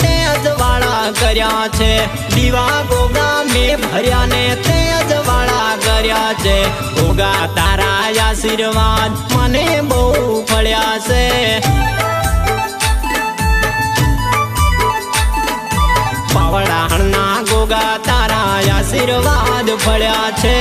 તે અજવાળા કર્યા છે દીવા ગોગા મેં ભર્યા ને તે અજવાળા કર્યા છે ગોગા તારા આશીર્વાદ મને બહુ ફળ્યા છે પાવડાના ગોગા તારા આશીર્વાદ ફળ્યા છે।